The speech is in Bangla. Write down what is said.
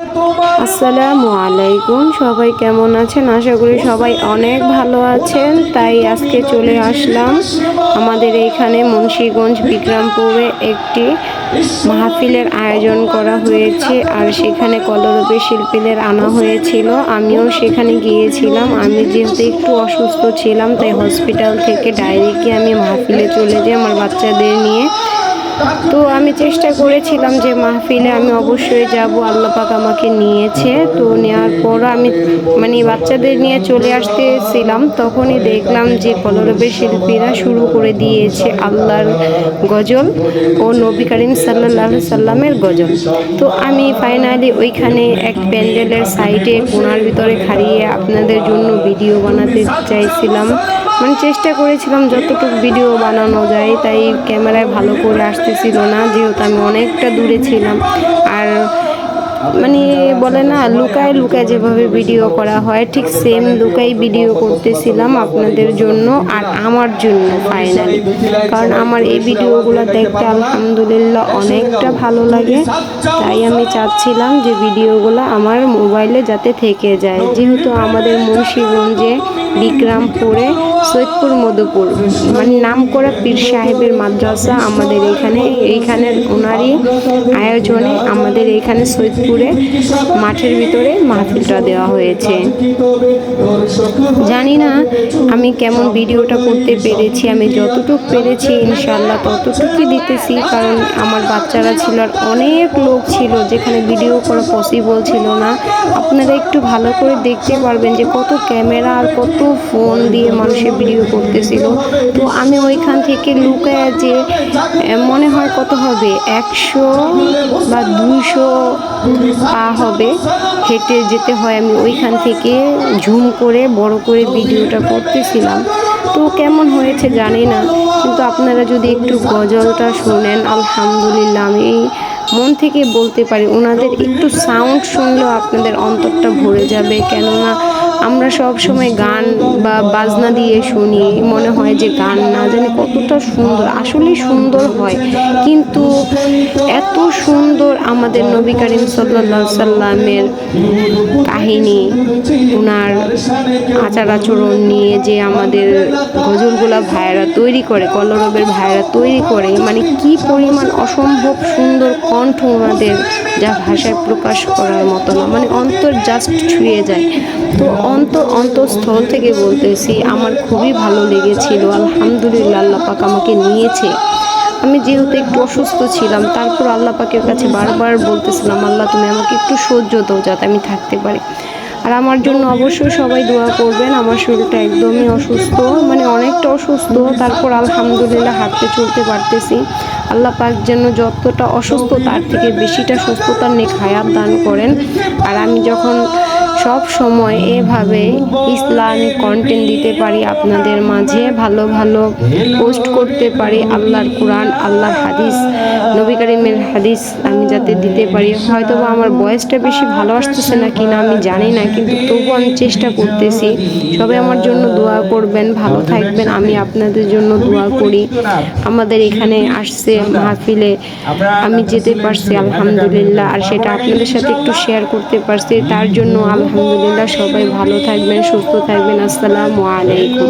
আসসালামু আলাইকুম, সবাই কেমন আছেন? আশা করি সবাই অনেক ভালো আছেন। তাই আজকে চলে আসলাম আমাদের এইখানে মুন্সিগঞ্জ বিক্রমপুরে একটি মাহফিলের আয়োজন করা হয়েছে, আর সেখানে কলরবে শিল্পীদের আনা হয়েছিল। আমিও সেখানে গিয়েছিলাম। আমি যেহেতু একটু অসুস্থ ছিলাম, তাই হসপিটাল থেকে ডাইরেক্টলি আমি মাহফিলে চলে যাই আমার বাচ্চাদের নিয়ে। তো আমি চেষ্টা করেছিলাম যে মাহফিলে আমি অবশ্যই যাব, আল্লাহ পাক আমাকে নিয়েছে। তো নেওয়ার পর আমি বাচ্চাদের নিয়ে চলে আসতেছিলাম, তখনই দেখলাম যে কলরবের শিল্পীরা শুরু করে দিয়েছে আল্লাহর গজল ও নবী করিম সাল্লাল্লাহু সাল্লামের গজল। তো আমি ফাইনালি ওইখানে এক প্যান্ডেলের সাইডে কোণার ভিতরে খাড়িয়ে আপনাদের জন্য ভিডিও বানাতে চাইছিলাম। চেষ্টা করেছিলাম যতটুকু ভিডিও বানানো যায়, তাই ক্যামেরায় ভালো করে আসতেছিল না, যেহেতু আমি অনেকটা দূরে ছিলাম। আর বলে না, লুকায় লুকায় যেভাবে ভিডিও করা হয়, ঠিক সেম লুকাই ভিডিও করতেছিলাম আপনাদের জন্য আর আমার জন্য ফাইনালি। কারণ আমার এই ভিডিওগুলো দেখতে আলহামদুলিল্লাহ অনেকটা ভালো লাগে, তাই আমি চাচ্ছিলাম যে ভিডিওগুলো আমার মোবাইলে যাতে থেকে যায়। যেহেতু আমাদের মুন্সিগঞ্জে বিক্রমপুরে সৈয়দপুর মধুপুর নাম করা পীর সাহেবের মাদ্রাসা আমাদের এইখানে ওনারই আয়োজনে আমাদের এইখানে সৈয়দপুরে মাঠের ভিতরে মাহফিলটা দেওয়া হয়েছে। জানি না আমি কেমন ভিডিওটা করতে পেরেছি, আমি যতটুকু পেরেছি ইনশাল্লাহ ততটুকুই দিতেছি। কারণ আমার বাচ্চারা ছিল আর অনেক লোক ছিল, যেখানে ভিডিও করা পসিবল ছিল না। আপনারা একটু ভালো করে দেখতে পারবেন যে কত ক্যামেরা আর কত ফোন দিয়ে মানুষের ভিডিও করতেছিল। তো আমি ওইখান থেকে লুকায় যে মনে হয় কত হবে 100 বা 200 পা হবে, হেঁটে যেতে হয়। আমি ওইখান থেকে ঝুম করে বড় করে ভিডিওটা করতেছিলাম। তো কেমন হয়েছে জানি না, কিন্তু আপনারা যদি একটু গজলটা শোনেন, আলহামদুলিল্লাহ আমি মন থেকে বলতে পারি ওনাদের একটু সাউন্ড শুনলেও আপনাদের অন্তরটা ভরে যাবে। কেননা আমরা সব সময় গান বা বাজনা দিয়ে শুনি, মনে হয় যে গান না জানি কতটা সুন্দর, আসলেই সুন্দর হয়। কিন্তু এত সুন্দর আমাদের নবী করিম সাল্লাল্লাহু সাল্লামের কাহিনী, ওনার আচার আচরণ নিয়ে যে আমাদের গজলগুলা ভাইয়েরা তৈরি করে, কলরবের ভাইয়েরা তৈরি করে, কি পরিমাণ অসম্ভব সুন্দর কণ্ঠ ওনাদের, যা ভাষায় প্রকাশ করার মতো না। অন্তর জাস্ট ছুঁয়ে যায়। তো অন্তঃস্থল থেকে বলতেছি, আমার খুবই ভালো লেগেছিল। আলহামদুলিল্লাহ, আল্লাহ পাক আমাকে নিয়েছে। আমি যেহেতু একটু অসুস্থ ছিলাম, তারপর আল্লাহ পাকের কাছে বারবার বলতেছিলাম, আল্লাহ তুমি আমাকে একটু সহ্য দাও যাতে আমি থাকতে পারি। আর আমার জন্য অবশ্যই সবাই দোয়া করবেন। আমার শরীরটা একদমই অসুস্থ, অনেকটা অসুস্থ, তারপর আলহামদুলিল্লাহ হাঁটতে চলতে পারতেছি। আল্লাহ পাক যেন যতটা অসুস্থ তার থেকে বেশিটা সুস্থতার নেক হায়াত দান করেন। আর আমি যখন সব সময় এভাবে ইসলামিক কন্টেন্ট দিতে পারি আপনাদের মাঝে, ভালো ভালো পোস্ট করতে পারি, আল্লাহর কোরআন, আল্লাহর হাদিস, নবী করিমের হাদিস আমি যাতে দিতে পারি। হয়তো আমার বয়সটা বেশি ভালো আসতেছে না কিনা আমি জানি না, কিন্তু তবুও আমি চেষ্টা করতেছি। সবাই আমার জন্য দোয়া করবেন, ভালো থাকবেন, আমি আপনাদের জন্য দোয়া করি। আমাদের এখানে আসছে মাহফিলে, আমি যেতে পারছি আলহামদুলিল্লাহ, আর সেটা আপনাদের সাথে একটু শেয়ার করতে পারছি, তার জন্য আলহামদুলিল্লাহ। সবাই ভালো থাকবেন, সুস্থ থাকবেন। আসসালামু আলাইকুম।